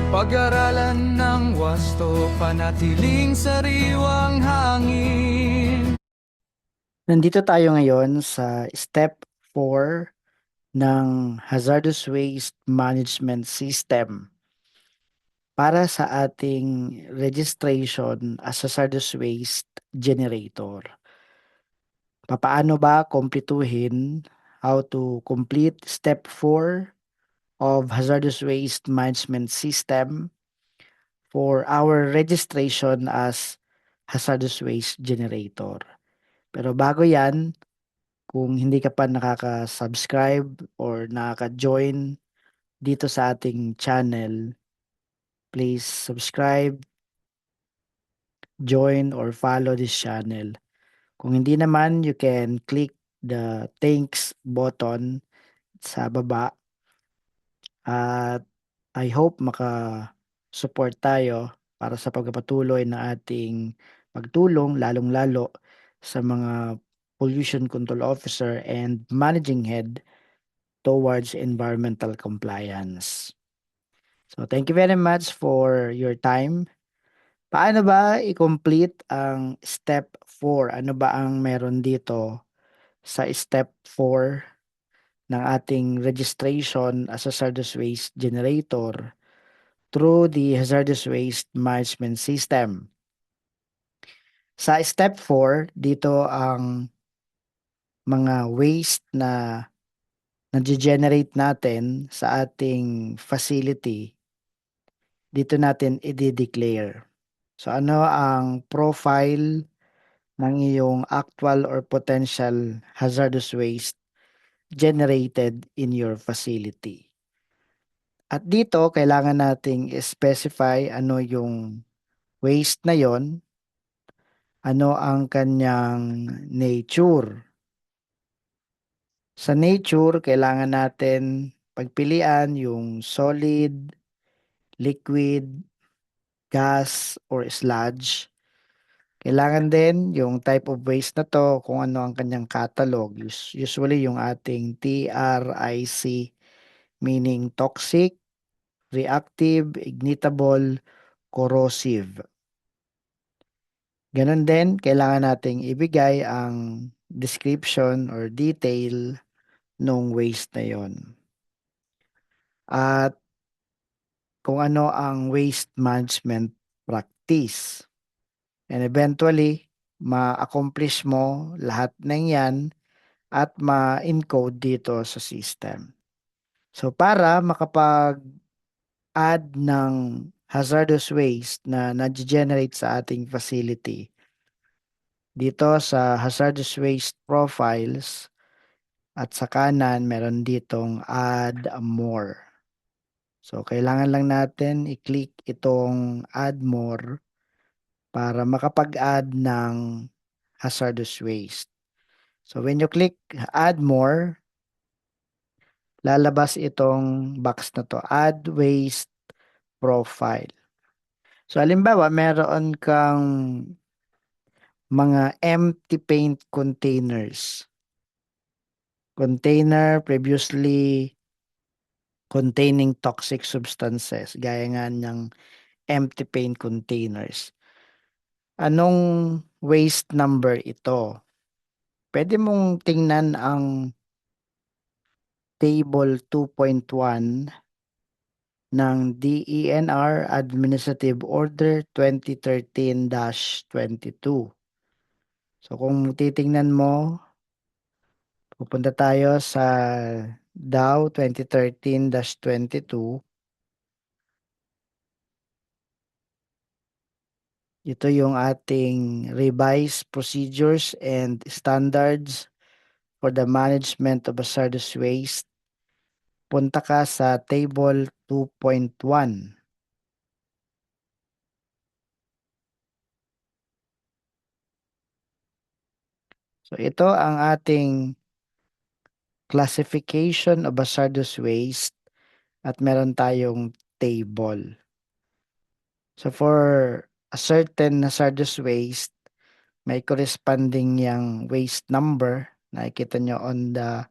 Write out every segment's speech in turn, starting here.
Pag-aralan ng wasto, panatiling sariwang hangin. Nandito tayo ngayon sa step 4 ng Hazardous Waste Management System para sa ating registration as Hazardous Waste Generator. Papaano ba kumpletuhin how to complete step 4 of Hazardous Waste Management System for our registration as Hazardous Waste Generator. Pero bago yan, kung hindi ka pa nakaka-subscribe or nakaka-join dito sa ating channel, please subscribe, join, or follow this channel. Kung hindi naman, you can click the thanks button sa baba at I hope maka-support tayo para sa pagpapatuloy na ating pagtulong lalong-lalo sa mga pollution control officer and managing head towards environmental compliance. So thank you very much for your time. Paano ba i-complete ang step 4? Ano ba ang meron dito sa step 4 ng ating registration as a hazardous waste generator through the hazardous waste management system? Sa step 4, dito ang mga waste na nag-generate natin sa ating facility, dito natin i-declare. So ano ang profile ng iyong actual or potential hazardous waste generated in your facility. At dito, kailangan nating specify ano yung waste na yon, ano ang kanyang nature. Sa nature, kailangan natin pagpilian yung solid, liquid, gas, or sludge. Kailangan din yung type of waste na to, kung ano ang kanyang catalog. Usually yung ating TRIC, meaning toxic, reactive, ignitable, corrosive. Ganon din, kailangan nating ibigay ang description or detail nung waste na yon. At kung ano ang waste management practice. And eventually, ma-accomplish mo lahat ng yan at ma-encode dito sa system. So para makapag-add ng hazardous waste na nag-generate sa ating facility, dito sa hazardous waste profiles at sa kanan meron ditong add more. So kailangan lang natin i-click itong add more para makapag-add ng hazardous waste. So when you click add more, lalabas itong box na to, add waste profile. So halimbawa, meron kang mga empty paint containers. Container previously containing toxic substances, gaya nga ng empty paint containers. Anong waste number ito? Pwede mong tingnan ang table 2.1 ng DENR Administrative Order 2013-22. So kung titingnan mo, pupunta tayo sa DAO 2013-22. Ito yung ating revised procedures and standards for the management of hazardous waste. Punta ka sa table 2.1. So ito ang ating classification of hazardous waste at meron tayong table. So for a certain hazardous waste, may corresponding yung waste number. Nakikita nyo on the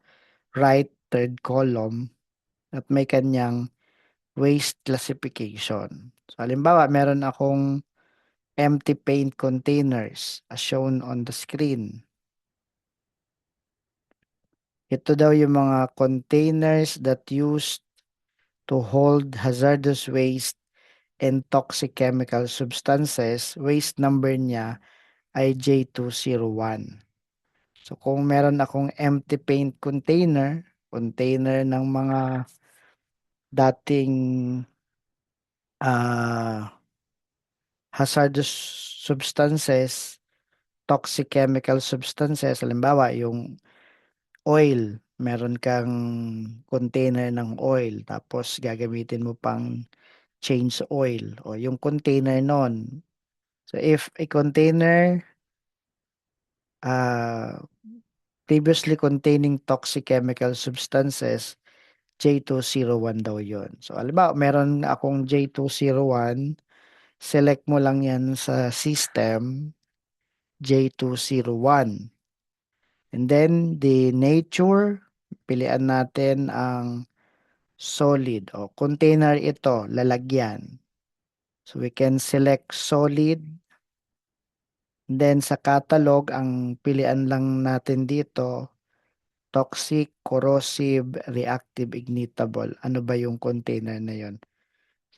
right third column at may kanyang waste classification. So, halimbawa, meron akong empty paint containers as shown on the screen. Ito daw yung mga containers that used to hold hazardous waste and toxic chemical substances. Waste number niya ay J201. So kung meron akong empty paint container, container ng mga dating hazardous substances, toxic chemical substances, halimbawa yung oil, meron kang container ng oil, tapos gagamitin mo pang change oil o yung container nun. So if a container uh, previously containing toxic chemical substances, J201 daw yon. So halimbawa, meron akong J201, select mo lang yan sa system, J201. And then the nature, pilian natin ang solid o container ito, lalagyan. So we can select solid. Then sa catalog, ang pilian lang natin dito, toxic, corrosive, reactive, ignitable. Ano ba yung container na yon?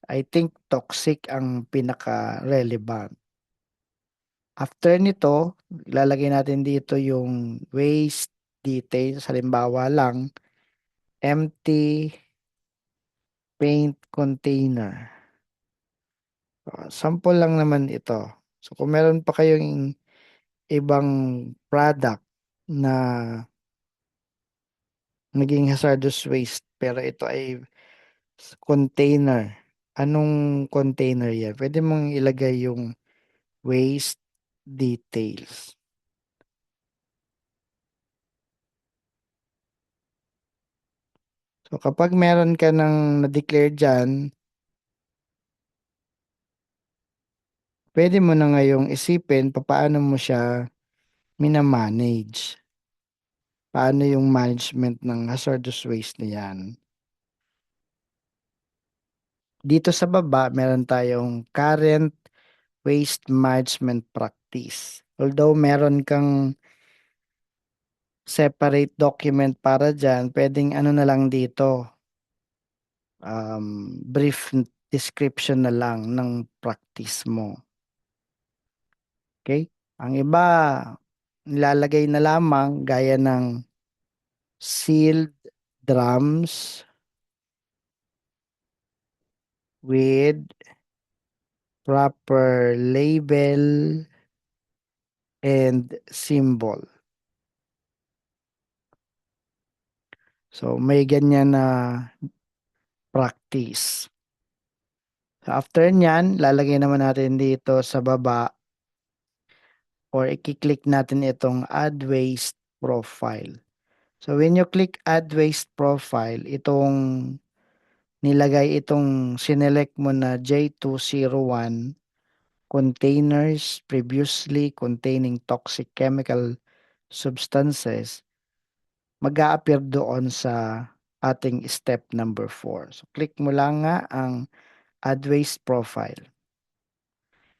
I think toxic ang pinaka-relevant. After nito, ilalagay natin dito yung waste details. Halimbawa lang, empty paint container. Sample lang naman ito. So kung meron pa kayong ibang product na naging hazardous waste pero ito ay container. Anong container yan? Pwede mong ilagay yung waste details. So kapag meron ka ng na-declare dyan, pwede mo na ngayong isipin paano mo siya minamanage. Paano yung management ng hazardous waste na yan. Dito sa baba, meron tayong current waste management practice. Although meron kang separate document para dyan, pwedeng ano na lang dito, brief description na lang ng practice mo. Okay? Ang iba, nilalagay na lamang gaya ng sealed drums with proper label and symbol. So, may ganyan na practice. So, after nyan, lalagay naman natin dito sa baba or i-click natin itong add waste profile. So, when you click add waste profile, itong nilagay itong sinelect mo na J201 containers previously containing toxic chemical substances, mag-a-appear doon sa ating step number 4. So, click mo lang nga ang add waste profile.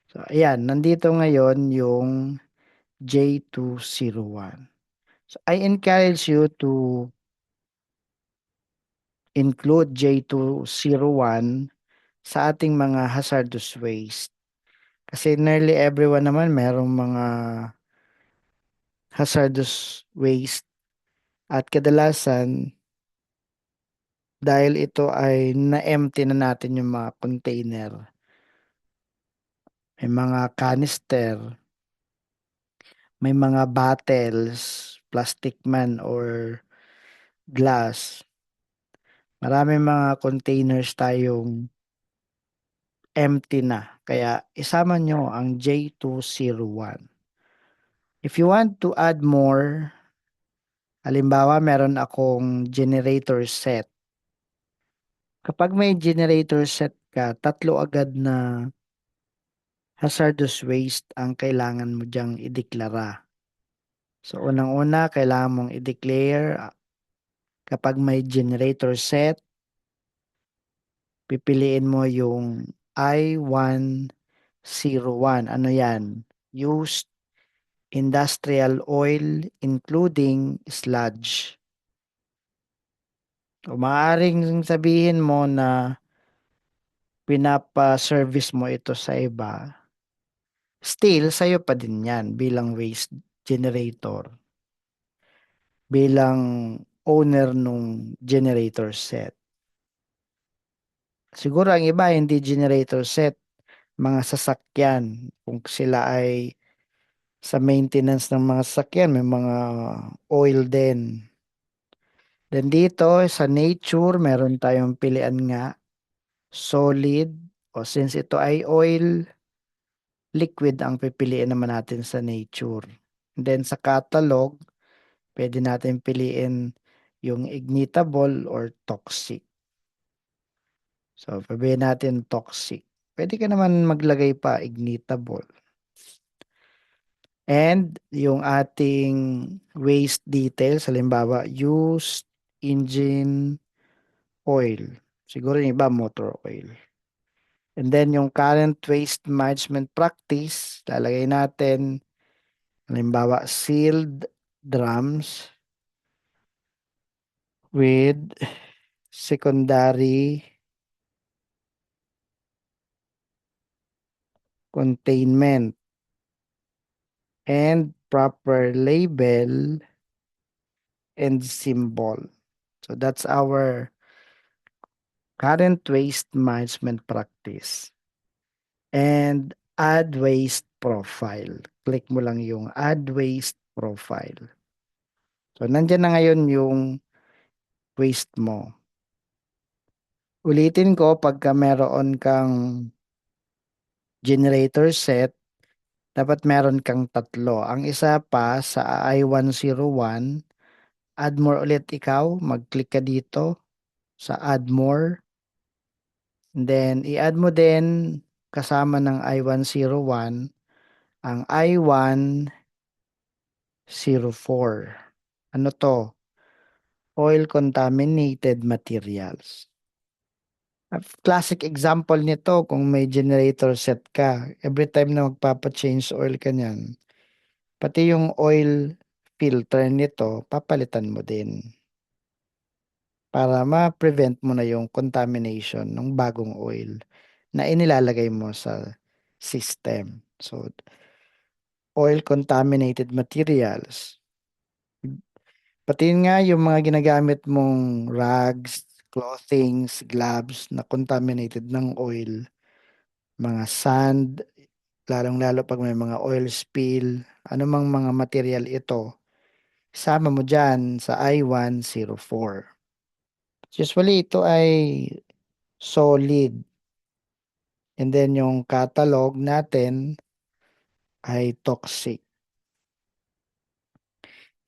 So, ayan, nandito ngayon yung J201. So, I encourage you to include J201 sa ating mga hazardous waste. Kasi nearly everyone naman merong mga hazardous waste at kadalasan dahil ito ay na-empty na natin yung mga container. May mga canister, may mga bottles, plastic man or glass. Marami mga containers tayong empty na. Kaya isama nyo ang J201. If you want to add more, halimbawa meron akong generator set. Kapag may generator set ka, tatlo agad na hazardous waste ang kailangan mo diyang ideklara. So unang-una, kailangan mong i-declare kapag may generator set, pipiliin mo yung I-101. Ano yan? Used industrial oil including sludge. O maaaring sabihin mo na pinapa-service mo ito sa iba. Still, sa'yo pa din yan bilang waste generator, bilang owner nung generator set. Siguro ang iba hindi generator set, mga sasakyan. Kung sila ay sa maintenance ng mga sasakyan, may mga oil din. Then dito sa nature, meron tayong pilian nga, solid, o since ito ay oil, liquid ang pipiliin naman natin sa nature. And then sa catalog, pwede natin piliin yung ignitable or toxic. So, piliin natin toxic. Pwede ka naman maglagay pa ignitable. And yung ating waste details, halimbawa, used engine oil. Siguro yung iba motor oil. And then yung current waste management practice, lalagay natin, halimbawa, sealed drums with secondary containment and proper label and symbol. So that's our current waste management practice. And add waste profile. Click mo lang yung add waste profile. So nandyan na ngayon yung waste mo. Ulitin ko, pagka meron kang generator set, dapat meron kang tatlo. Ang isa pa sa I-101, add more ulit ikaw, mag-click ka dito sa add more. And then i-add mo din kasama ng I-101 ang I-104. Ano to? Oil contaminated materials. A classic example nito kung may generator set ka, every time na magpapa-change oil ka niyan, pati yung oil filter nito, papalitan mo din para ma-prevent mo na yung contamination ng bagong oil na inilalagay mo sa system. So, oil contaminated materials. Pati nga yung mga ginagamit mong rags, clothings, gloves na contaminated ng oil, mga sand, lalong-lalo pag may mga oil spill, anumang mga material ito, sama mo dyan sa I-104. Usually ito ay solid. And then yung catalog natin ay toxic.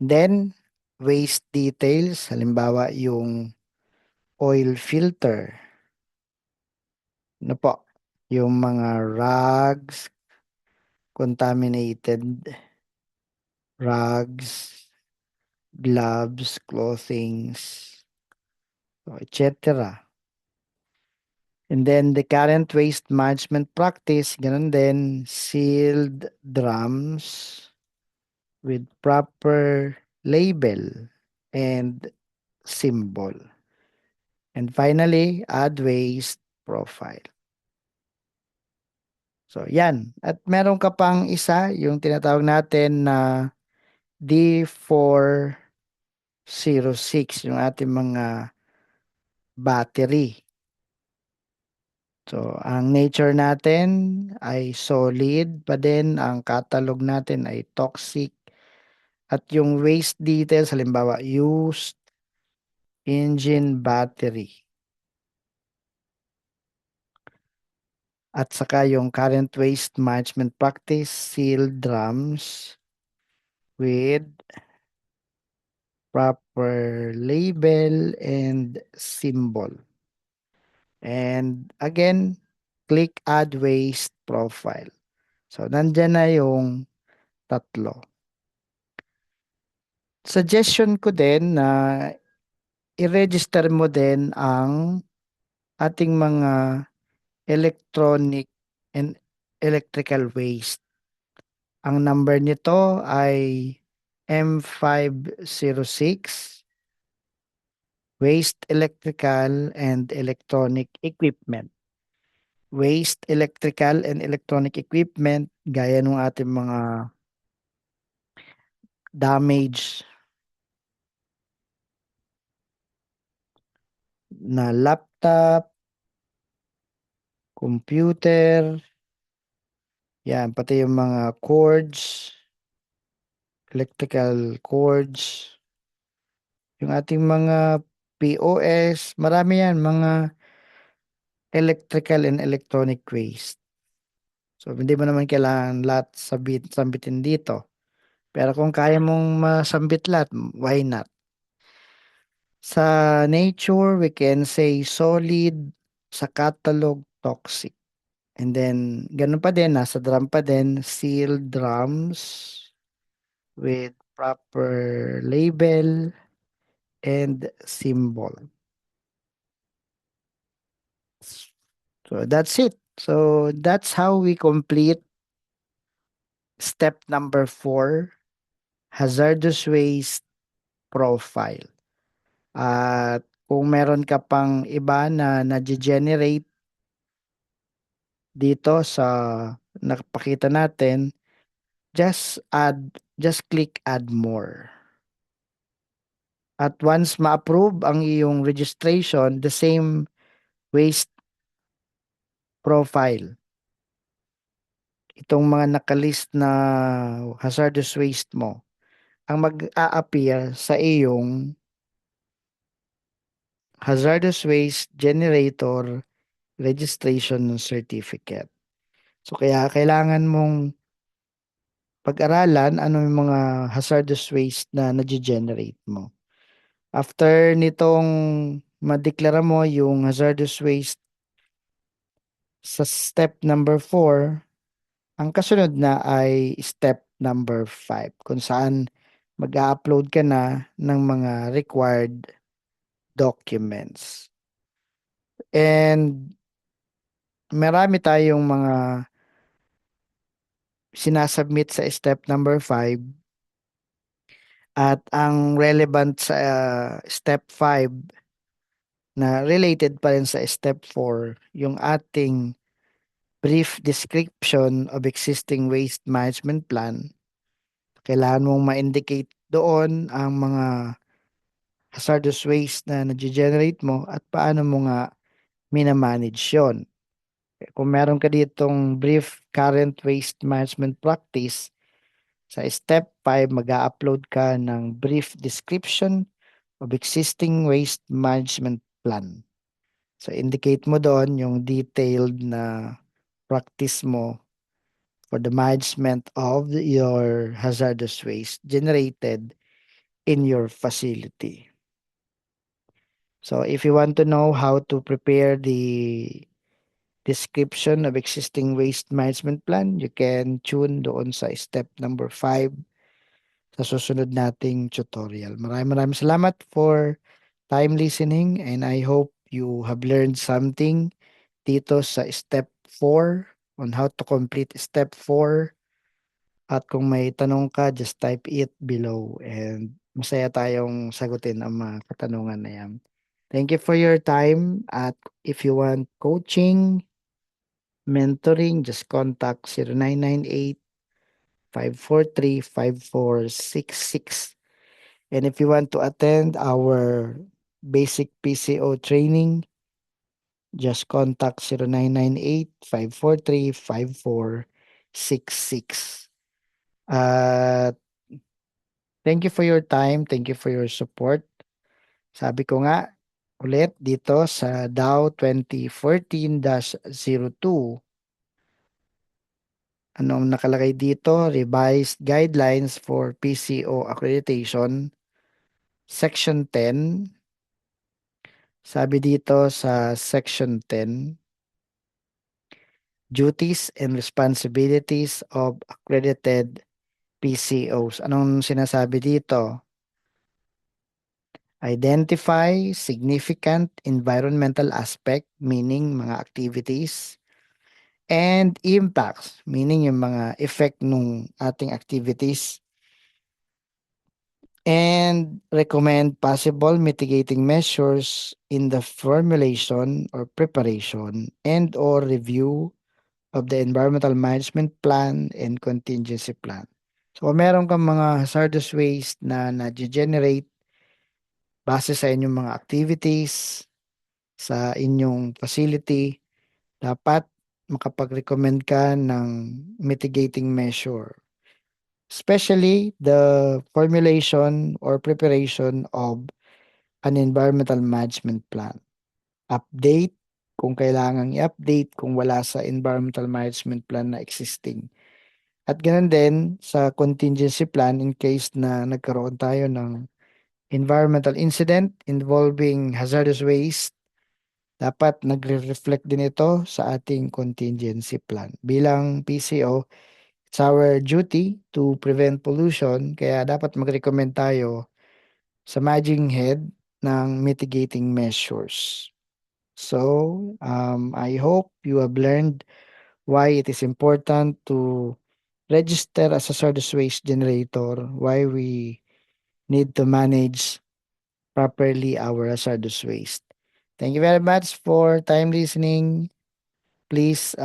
Then, waste details, halimbawa yung oil filter. Ano po? Yung mga rags, contaminated rags, gloves, clothings, etc. And then the current waste management practice, ganun din, sealed drums with proper label and symbol. And finally, add waste profile. So, yan. At meron ka pang isa, yung tinatawag natin na D406, yung ating mga battery. So, ang nature natin ay solid pa din, ang catalog natin ay toxic, at yung waste details, halimbawa, used engine battery. At saka yung current waste management practice, sealed drums with proper label and symbol. And again, click add waste profile. So, nandyan na yung tatlo. Suggestion ko din na i-register mo din ang ating mga electronic and electrical waste. Ang number nito ay M506, Waste Electrical and Electronic Equipment. Waste Electrical and Electronic Equipment, gaya ng ating mga damage na laptop, computer, yan, pati yung mga cords, electrical cords, yung ating mga POS, marami yan, mga electrical and electronic waste. So, hindi mo naman kailangan lahat sambitin dito. Pero kung kaya mong masambit lahat, why not? Sa nature, we can say solid, sa catalog, toxic. And then, ganun pa din, nasa drum pa din, sealed drums with proper label and symbol. So that's it. So that's how we complete step number 4, hazardous waste profile. At kung meron ka pang iba na na-generate dito sa nakapakita natin, just click add more. At once ma-approve ang iyong registration, the same waste profile, itong mga nakalist na hazardous waste mo, ang mag-a-appear sa iyong hazardous waste generator registration certificate. So kaya kailangan mong pag-aralan ano yung mga hazardous waste na nage-generate mo. After nitong madeklara mo yung hazardous waste sa step number 4, ang kasunod na ay step number 5 kung saan mag-upload ka na ng mga required documents. And marami tayong mga sinasubmit sa step number 5 at ang relevant sa step 5 na related pa rin sa step 4, yung ating brief description of existing waste management plan. Kailangan mong ma-indicate doon ang mga hazardous waste na nag-generate mo at paano mo nga minamanage yun. Kung meron ka ditong brief current waste management practice, sa step 5, mag-upload ka ng brief description of existing waste management plan. So, indicate mo doon yung detailed na practice mo for the management of your hazardous waste generated in your facility. So, if you want to know how to prepare the description of existing waste management plan, you can tune doon sa step number 5 sa susunod nating tutorial. Maraming salamat for time listening and I hope you have learned something dito sa step 4 on how to complete step 4. At kung may tanong ka, just type it below and masaya tayong sagutin ang mga katanungan na yan. Thank you for your time at if you want coaching, mentoring, just contact 0998-543-5466. And if you want to attend our basic PCO training, just contact 0998-543-5466. At thank you for your time. Thank you for your support. Sabi ko nga ulit dito sa DAO 2014-02, anong nakalagay dito? Revised Guidelines for PCO Accreditation, Section 10. Sabi dito sa Section 10, Duties and Responsibilities of Accredited PCOs. Anong sinasabi dito? Identify significant environmental aspect, meaning mga activities, and impacts, meaning yung mga effect nung ating activities, and recommend possible mitigating measures in the formulation or preparation and or review of the environmental management plan and contingency plan. So kung meron kang mga hazardous waste na na-generate base sa inyong mga activities sa inyong facility, dapat makapag-recommend ka ng mitigating measure. Especially the formulation or preparation of an environmental management plan. Update kung kailangang i-update kung wala sa environmental management plan na existing. At ganoon din sa contingency plan in case na nagkaroon tayo ng environmental incident involving hazardous waste, dapat nagre-reflect din ito sa ating contingency plan. Bilang PCO, it's our duty to prevent pollution, kaya dapat mag-recommend tayo sa managing head ng mitigating measures. So, I hope you have learned why it is important to register as a hazardous waste generator, why we need to manage properly our hazardous waste. Thank you very much for time listening. Please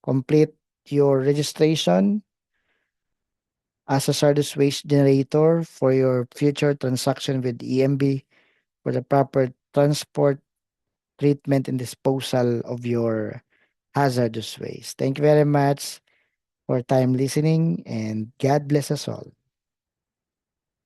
complete your registration as a hazardous waste generator for your future transaction with EMB for the proper transport, treatment, and disposal of your hazardous waste. Thank you very much for time listening, and God bless us all.